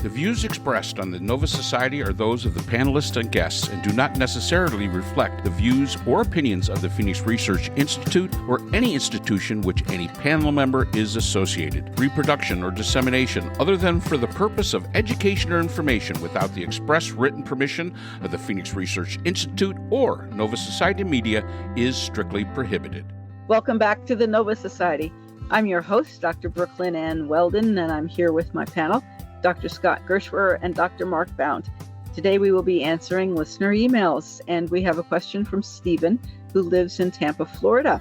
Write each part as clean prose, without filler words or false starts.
The views expressed on the Nova Society are those of the panelists and guests and do not necessarily reflect the views or opinions of the Phoenix Research Institute or any institution which any panel member is associated. Reproduction or dissemination other than for the purpose of education or information without the express written permission of the Phoenix Research Institute or Nova Society Media is strictly prohibited. Welcome back to the Nova Society. I'm your host, Dr. Brooklyn Ann Weldon, and I'm here with my panel, Dr. Scott Gershwer and Dr. Mark Bound. Today we will be answering listener emails, and we have a question from Stephen, who lives in Tampa, Florida.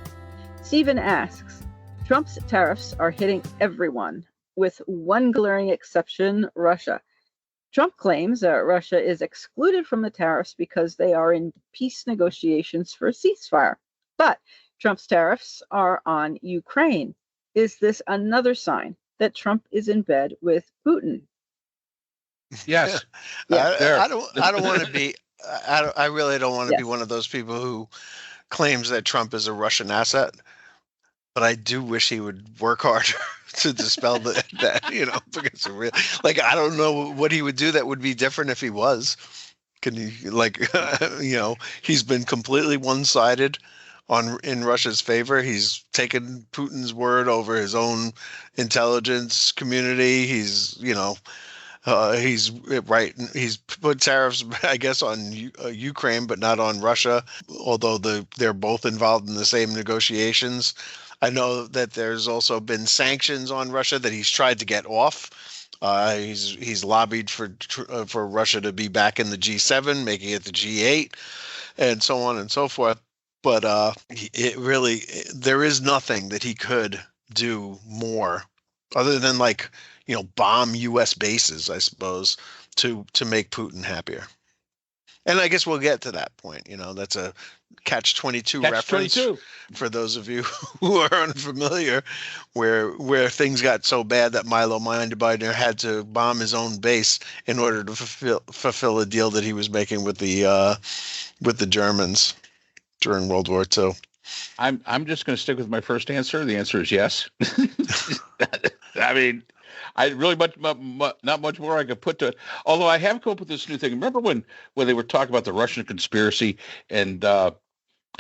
Stephen asks, Trump's tariffs are hitting everyone, with one glaring exception, Russia. Trump claims that Russia is excluded from the tariffs because they are in peace negotiations for a ceasefire. But Trump's tariffs are on Ukraine. Is this another sign that Trump is in bed with Putin? Yes. I don't want to be. I really don't want to be one of those people who claims that Trump is a Russian asset. But I do wish he would work harder to dispel that. Because I don't know what he would do that would be different if he was. Can he he's been completely one-sided in Russia's favor. He's taken Putin's word over his own intelligence community. He's put tariffs, I guess, on Ukraine, but not on Russia, although they're both involved in the same negotiations. I know that there's also been sanctions on Russia that he's tried to get off. He's lobbied for Russia to be back in the G7, making it the G8, and so on and so forth. But there is nothing that he could do more other than bomb U.S. bases, I suppose, to make Putin happier. And I guess we'll get to that point. That's a catch-22 reference for those of you who are unfamiliar, where things got so bad that Milo Minderbinder had to bomb his own base in order to fulfill a deal that he was making with the Germans during World War II. I'm just going to stick with my first answer. The answer is yes. I mean, I really not much more I could put to it. Although I have come up with this new thing. Remember when they were talking about the Russian conspiracy and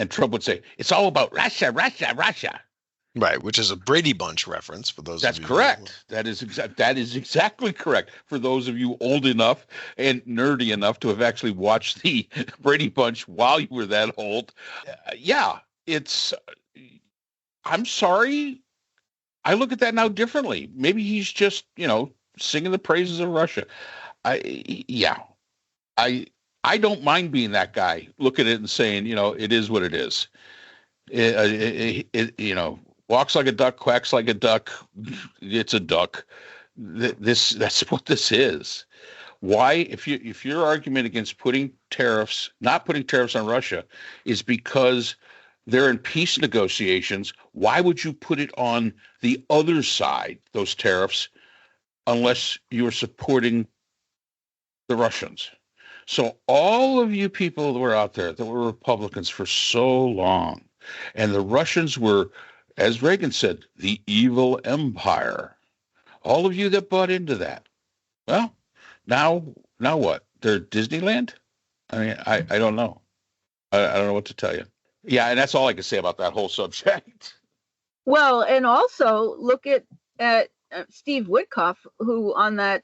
Trump would say, it's all about Russia, Russia, Russia. Right, which is a Brady Bunch reference for those of you. That's correct. That is exactly correct for those of you old enough and nerdy enough to have actually watched the Brady Bunch while you were that old. I'm sorry. I look at that now differently. Maybe he's just, singing the praises of Russia. I don't mind being that guy. Look at it and saying, it is what it is. Walks like a duck, quacks like a duck. It's a duck. That's what this is. Why, if your argument against not putting tariffs on Russia is because they're in peace negotiations, why would you put it on the other side, those tariffs, unless you are supporting the Russians? So all of you people that were out there that were Republicans for so long, and the Russians were, as Reagan said, the evil empire. All of you that bought into that, well, now what? They're Disneyland? I mean, I don't know. I don't know what to tell you. Yeah, and that's all I can say about that whole subject. Well, and also look at Steve Witkoff, who on that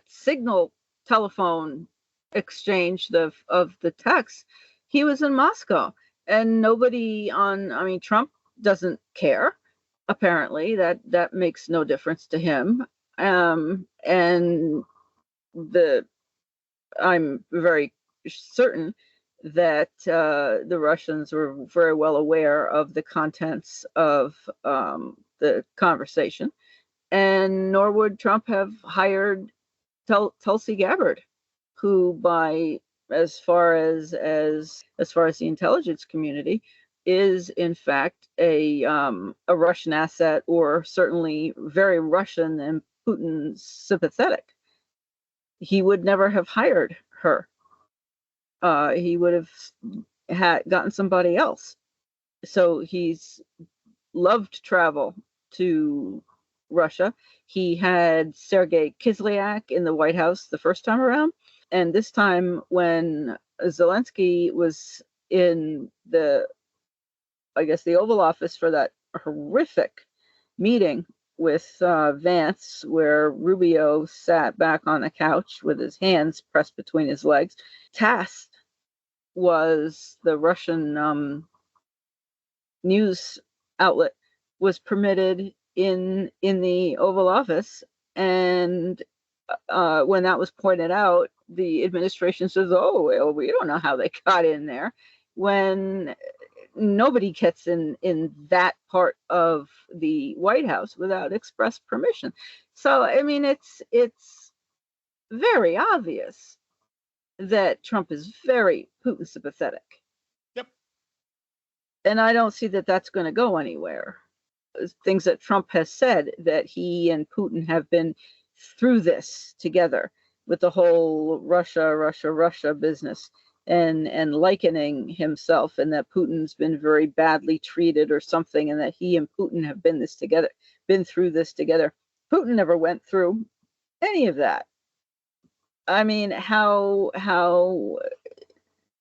signal telephone exchange of the text, he was in Moscow, and Trump doesn't care. Apparently, that makes no difference to him. And I'm very certain that the Russians were very well aware of the contents of the conversation, and nor would Trump have hired Tulsi Gabbard, who, as far as the intelligence community, is in fact a Russian asset, or certainly very Russian and Putin sympathetic. He would never have hired her. He would have gotten somebody else. So he's loved travel to Russia. He had Sergei Kislyak in the White House the first time around. And this time, when Zelensky was in the Oval Office for that horrific meeting with Vance, where Rubio sat back on the couch with his hands pressed between his legs. TASS was the Russian news outlet, was permitted in the Oval Office, and when that was pointed out, the administration says, "Oh, well, we don't know how they got in there," when nobody gets in that part of the White House without express permission. So, I mean, it's very obvious that Trump is very Putin sympathetic. Yep. And I don't see that that's going to go anywhere. Things that Trump has said, that he and Putin have been through this together with the whole Russia business, and likening himself, and that Putin's been very badly treated or something, and that he and Putin have been through this together. Putin never went through any of that. I mean, how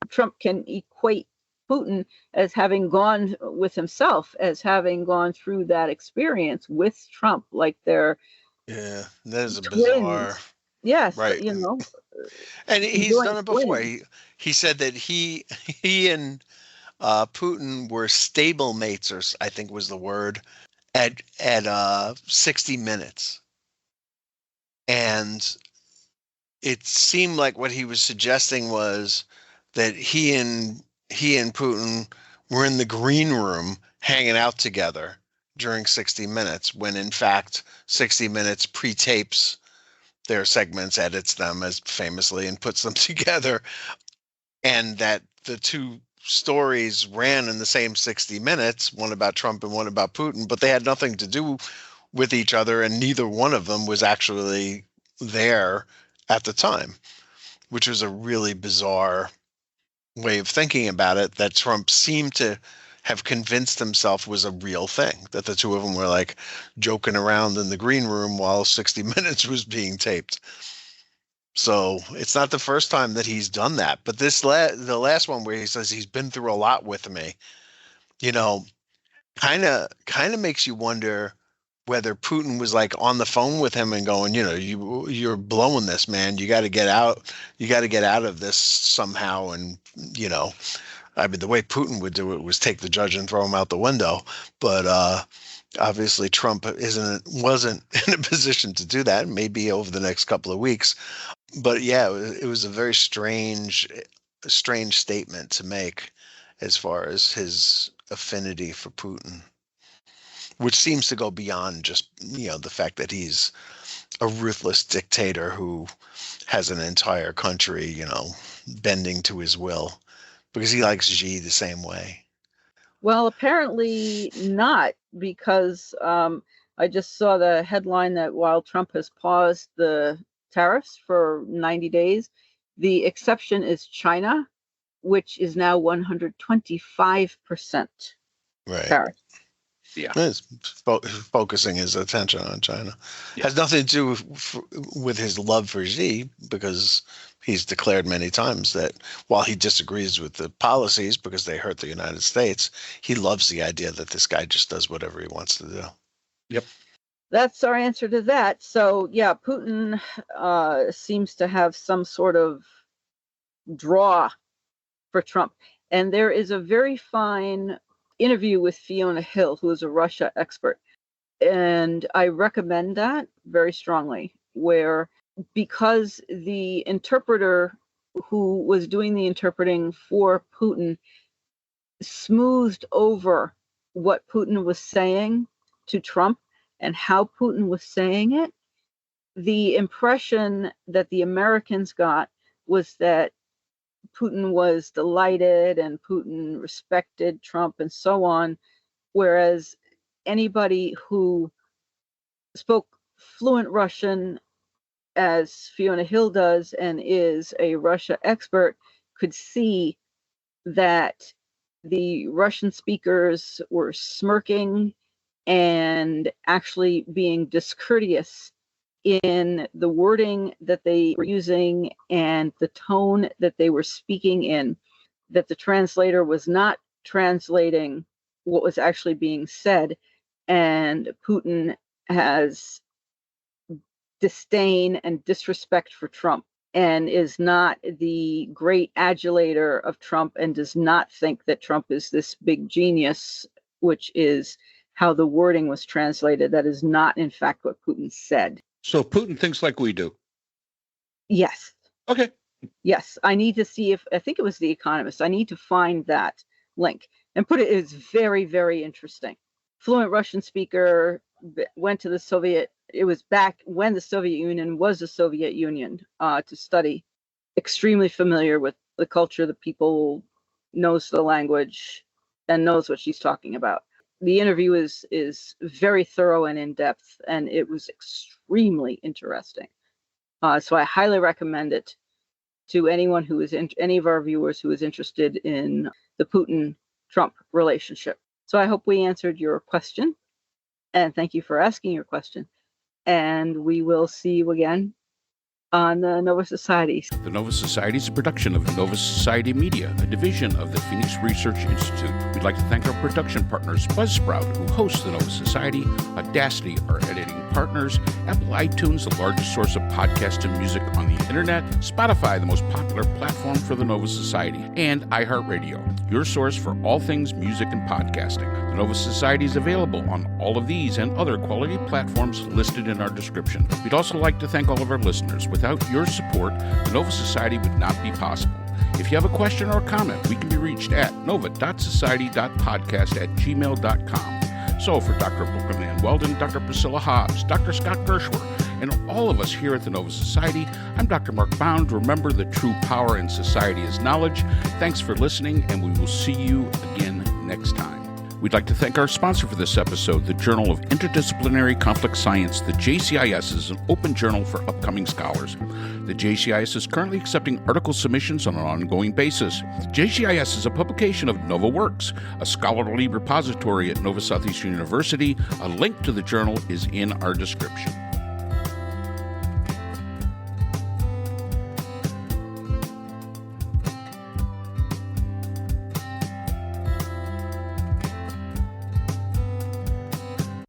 Trump can equate Putin as having gone with himself, as having gone through that experience with Trump, like they're that is a twins. bizarre. Yes, right. And he's done it before. He said that he and Putin were stablemates, or I think was the word, at 60 Minutes, and it seemed like what he was suggesting was that he and Putin were in the green room hanging out together during 60 Minutes, when in fact 60 Minutes pre-tapes their segments, edits them as famously, and puts them together, and that the two stories ran in the same 60 Minutes, one about Trump and one about Putin, but they had nothing to do with each other, and neither one of them was actually there at the time, which was a really bizarre way of thinking about it, that Trump seemed to have convinced himself was a real thing, that the two of them were like joking around in the green room while 60 Minutes was being taped. So it's not the first time that he's done that, but the last one where he says he's been through a lot with me, kind of makes you wonder whether Putin was like on the phone with him and going, you're blowing this, man. You got to get out. You got to get out of this somehow. And, I mean, the way Putin would do it was take the judge and throw him out the window. But obviously Trump wasn't in a position to do that, maybe over the next couple of weeks. But yeah, it was a very strange statement to make as far as his affinity for Putin, which seems to go beyond just, the fact that he's a ruthless dictator who has an entire country, bending to his will, because he likes Xi the same way. Well, apparently not, because I just saw the headline that while Trump has paused the tariffs for 90 days, the exception is China, which is now 125% tariff. Yeah. It's focusing his attention on China. Yeah. Has nothing to do with his love for Xi, because he's declared many times that while he disagrees with the policies because they hurt the United States, he loves the idea that this guy just does whatever he wants to do. Yep. That's our answer to that. So, yeah, Putin seems to have some sort of draw for Trump. And there is a very fine interview with Fiona Hill, who is a Russia expert. And I recommend that very strongly, where because the interpreter who was doing the interpreting for Putin smoothed over what Putin was saying to Trump and how Putin was saying it, the impression that the Americans got was that Putin was delighted and Putin respected Trump and so on, whereas anybody who spoke fluent Russian, as Fiona Hill does, and is a Russia expert, could see that the Russian speakers were smirking and actually being discourteous in the wording that they were using and the tone that they were speaking in, that the translator was not translating what was actually being said, and Putin has disdain and disrespect for Trump and is not the great adulator of Trump and does not think that Trump is this big genius, which is how the wording was translated. That is not, in fact, what Putin said. So Putin thinks like we do. Yes. Okay. Yes. I need to see I think it was The Economist. I need to find that link and put it. It's very, very interesting. Fluent Russian speaker, went to the Soviet. It was back when the Soviet Union was the Soviet Union, to study. Extremely familiar with the culture, the people, knows the language, and knows what she's talking about. The interview is very thorough and in-depth, and it was extremely interesting. So I highly recommend it to anyone who is any of our viewers who is interested in the Putin-Trump relationship. So I hope we answered your question, and thank you for asking your question. And we will see you again on the Nova Society. The Nova Society is a production of Nova Society Media, a division of the Phoenix Research Institute. We'd like to thank our production partners, Buzzsprout, who hosts the Nova Society, Audacity, our editing partners, Apple iTunes, the largest source of podcasts and music on the internet, Spotify, the most popular platform for the Nova Society, and iHeartRadio, your source for all things music and podcasting. The Nova Society is available on all of these and other quality platforms listed in our description. We'd also like to thank all of our listeners. Without your support, the Nova Society would not be possible. If you have a question or a comment, we can be reached at nova.society.podcast@gmail.com. So for Dr. Brooklyn Ann Weldon, Dr. Priscilla Hobbs, Dr. Scott Gershwer, and all of us here at the Nova Society, I'm Dr. Mark Bound. Remember, the true power in society is knowledge. Thanks for listening, and we will see you again next time. We'd like to thank our sponsor for this episode, the Journal of Interdisciplinary Conflict Science. The JCIS is an open journal for upcoming scholars. The JCIS is currently accepting article submissions on an ongoing basis. JCIS is a publication of Nova Works, a scholarly repository at Nova Southeastern University. A link to the journal is in our description.